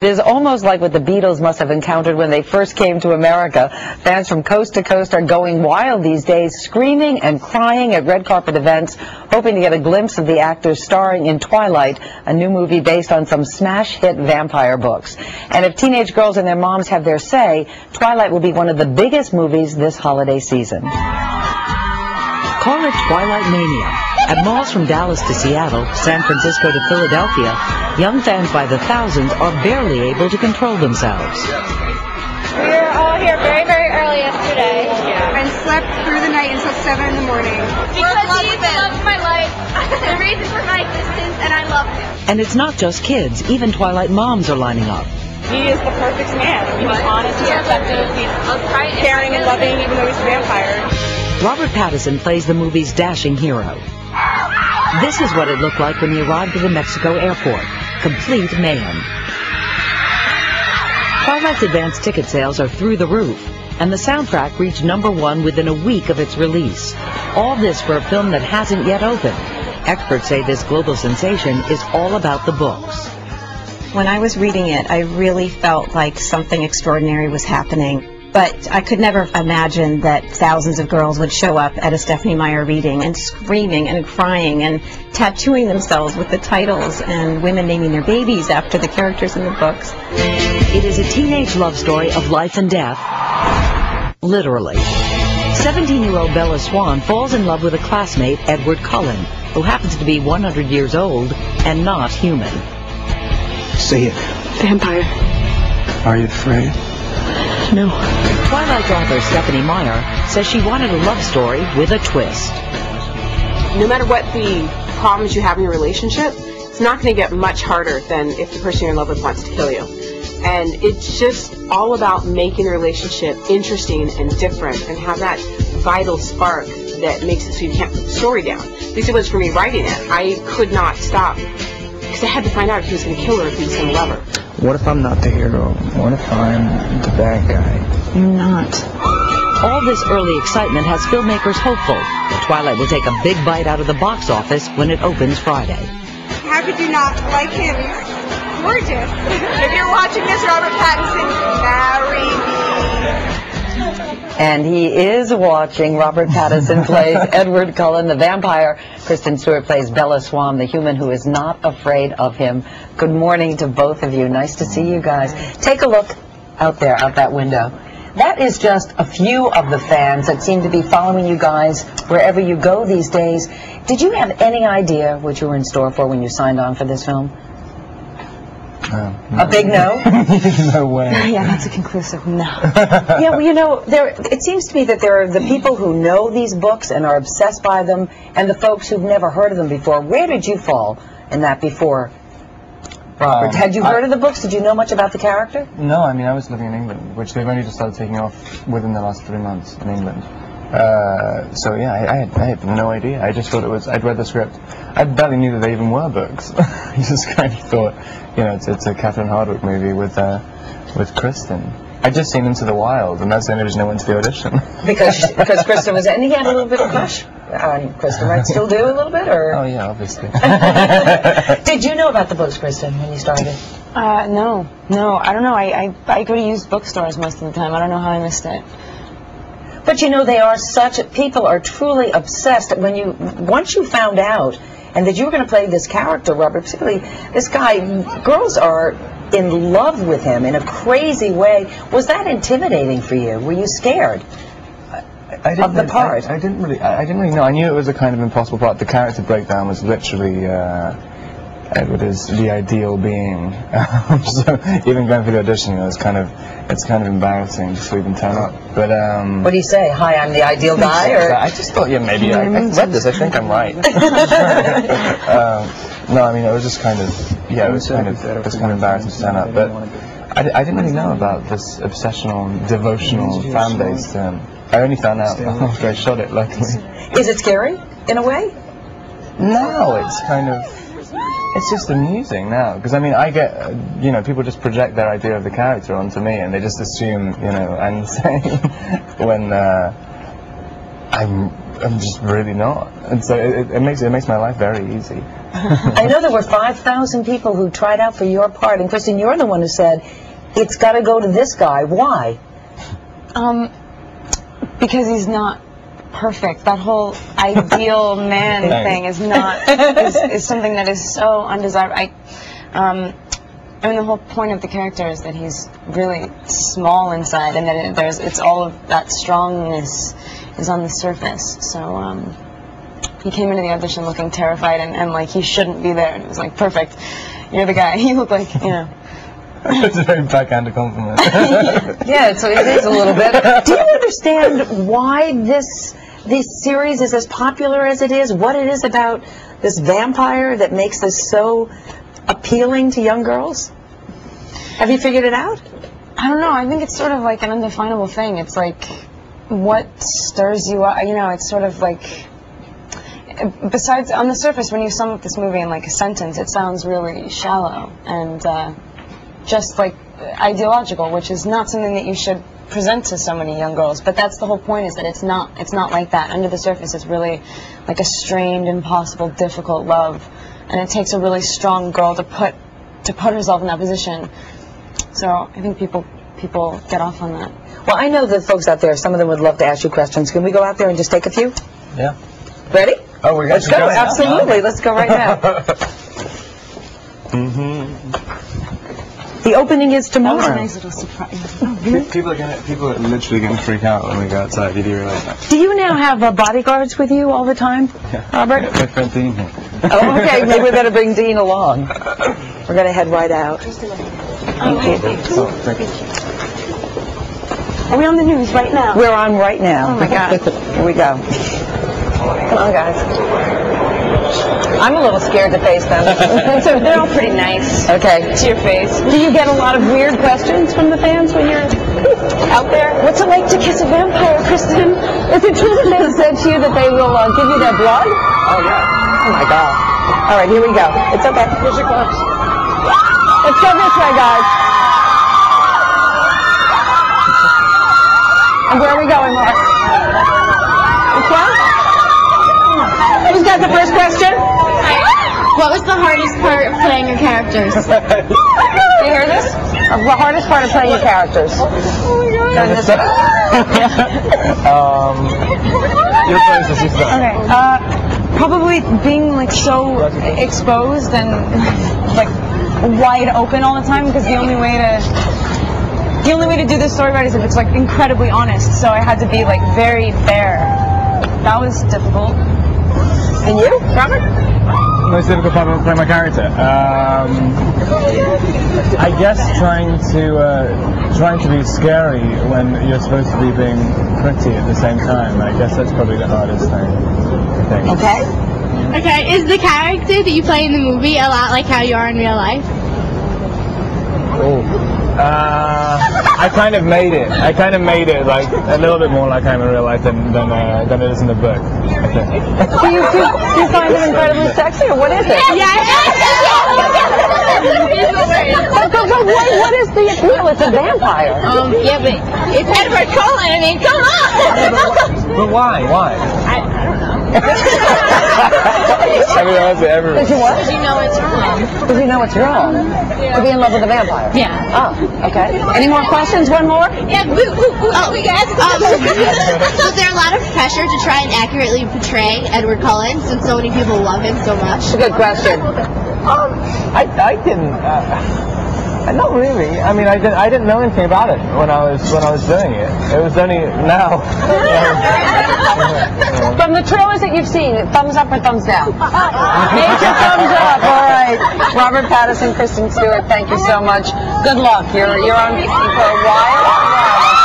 is almost like what the Beatles must have encountered when they first came to America. Fans from coast to coast are going wild these days, screaming and crying at red carpet events, hoping to get a glimpse of the actors starring in Twilight, a new movie based on some smash hit vampire books. And if teenage girls and their moms have their say, Twilight will be one of the biggest movies this holiday season. Call it Twilight Mania. At malls from Dallas to Seattle, San Francisco to Philadelphia, young fans by the thousands are barely able to control themselves. We were all here very, very early yesterday. And slept through the night until 7 in the morning. Because he's the love of my life, the reason for my existence, and I love him. And it's not just kids, even Twilight moms are lining up. He is the perfect man. He's honest, he's receptive, he's caring and loving, even though he's a vampire. Robert Pattinson plays the movie's dashing hero. This is what it looked like when he arrived at the Mexico airport. Complete mayhem. Twilight's advanced ticket sales are through the roof, and the soundtrack reached #1 within a week of its release. All this for a film that hasn't yet opened. Experts say this global sensation is all about the books. When I was reading it, I really felt like something extraordinary was happening. But I could never imagine that thousands of girls would show up at a Stephenie Meyer reading and screaming and crying and tattooing themselves with the titles, and women naming their babies after the characters in the books. It is a teenage love story of life and death, literally. 17-year-old Bella Swan falls in love with a classmate, Edward Cullen, who happens to be 100 years old and not human. Say it. Vampire. Are you afraid? No. Twilight author Stephenie Meyer says she wanted a love story with a twist. No matter what the problems you have in your relationship, it's not going to get much harder than if the person you're in love with wants to kill you. And it's just all about making the relationship interesting and different and have that vital spark that makes it so you can't put the story down. At least it was for me writing it. I could not stop because I had to find out if he was going to kill her, if he was going to love her. What if I'm not the hero? What if I'm the bad guy? You're not. All this early excitement has filmmakers hopeful. Twilight will take a big bite out of the box office when it opens Friday. How could you not like him? He's gorgeous. If you're watching this, Robert Pattinson, marry me. And he is watching. Robert Pattinson plays Edward Cullen, the vampire. Kristen Stewart plays Bella Swan, the human who is not afraid of him. Good morning to both of you. Nice to see you guys. Take a look out there, out that window. That is just a few of the fans that seem to be following you guys wherever you go these days. Did you have any idea what you were in store for when you signed on for this film? No. A big no? No way. Yeah, that's a conclusive no. Yeah, well, you know, it seems to me that there are the people who know these books and are obsessed by them, and the folks who've never heard of them before. Where did you fall in that before, Robert? Had you heard of the books? Did you know much about the character? No, I mean, I was living in England, which they've only just started taking off within the last 3 months in England. So yeah, I had no idea. I just thought it was, I'd read the script. I barely knew that they even were books. I just kind of thought, you know, it's a Catherine Hardwicke movie with Kristen. I'd just seen Into the Wild, and that's the only reason I went to the audition. Because Kristen was, and he had a little bit of crush on Kristen, right? Still do a little bit, or? Oh yeah, obviously. Did you know about the books, Kristen, when you started? No, I don't know. I go to used bookstores most of the time. I don't know how I missed it. But you know, they are people are truly obsessed. Once you found out, and that you were going to play this character, Robert, particularly this guy, girls are in love with him in a crazy way. Was that intimidating for you? Were you scared of the part? I didn't really know. I knew it was a kind of impossible part. The character breakdown was literally Edward is the ideal being. So even going through the audition, it's kind of embarrassing just to even turn up. But what do you say? Hi, I'm the ideal guy, or? I just thought, yeah, maybe I read this. I think I'm right. No, I mean, it was just kind of, yeah, it was kind of embarrassing to turn up. But I didn't really know about this obsessional, devotional fan base to him. I only found out after I shot it, luckily. Is it scary in a way? No, it's kind of. It's just amusing now, because I mean, I get, you know, people just project their idea of the character onto me, and they just assume, you know, I'm insane when I'm I'm just really not. And so it makes my life very easy. I know there were 5,000 people who tried out for your part, and Kristen, you're the one who said, it's got to go to this guy. Why? Because he's not perfect. That whole ideal man thing is not is something that is so undesirable. I mean, the whole point of the character is that he's really small inside, and that it's all of that strongness is on the surface. So he came into the audition looking terrified and like he shouldn't be there, and it was like, perfect, you're the guy. You look like, you know. It's a very backhanded compliment. Yeah, so it is a little bit. Do you understand why this series is as popular as it is? What it is about this vampire that makes this so appealing to young girls? Have you figured it out? I don't know. I think it's sort of like an undefinable thing. It's like what stirs you up. You know, it's sort of like, besides, on the surface, when you sum up this movie in like a sentence, it sounds really shallow and just like ideological, which is not something that you should present to so many young girls. But that's the whole point, is that it's not like that. Under the surface, it's really like a strained, impossible, difficult love, and it takes a really strong girl to put herself in that position. So I think people get off on that. Well, I know that folks out there, some of them would love to ask you questions. Can we go out there and just take a few? Yeah. Ready? Oh, we're Let's go. Absolutely. Let's go right now. The opening is tomorrow. That was a nice little surprise. People are literally going to freak out when we go outside. Did you realize that? Do you now have bodyguards with you all the time, Robert? My friend Dean here. Oh, okay. Maybe we better bring Dean along. We're going to head right out. Thank you. Are we on the news right now? We're on right now. Oh my God. Here we go. Come on, guys. I'm a little scared to face them. So they're all pretty nice. Okay. To your face. Do you get a lot of weird questions from the fans when you're out there? What's it like to kiss a vampire, Kristen? Is it true that they said to you that they will give you their blood? Oh, yeah. Oh, my God. All right, here we go. It's okay. Here's your gloves. Let's go this way, guys. And where are we going, Mark? Which one? Who's got the first question? What was the hardest part of playing your characters? You hear this? The hardest part of playing your characters. Oh my God. Your place is just Okay. Probably being like so exposed and like wide open all the time, because the only way to do this story right is if it's like incredibly honest. So I had to be like very bare. That was difficult. And you, Robert? most difficult part of playing my character. I guess trying to be scary when you're supposed to be being pretty at the same time. I guess that's probably the hardest thing, I think. Okay. Okay, is the character that you play in the movie a lot like how you are in real life? Oh. I kind of made it. I kind of made it like a little bit more like I'm in real life than it is in the book, I think. Do you find it incredibly sexy, or what is it? But what is the appeal? It's a vampire. Yeah, but it's Edward Cullen. I mean, come on. But why? Why? I don't know. I mean, that's everyone. Did you what? Because you know it's wrong. Because you know it's wrong. To be in love with a vampire. Yeah. Oh, okay. Any more questions? One more? Yeah. We can ask. So is there a lot of pressure to try and accurately portray Edward Cullen, since so many people love him so much? That's a good question. I didn't. Not really. I mean, I didn't know anything about it when I was doing it. It was only now. From the trailers that you've seen, thumbs up or thumbs down? Major thumbs up. All right. Robert Pattinson, Kristen Stewart, thank you so much. Good luck. You're on for a while.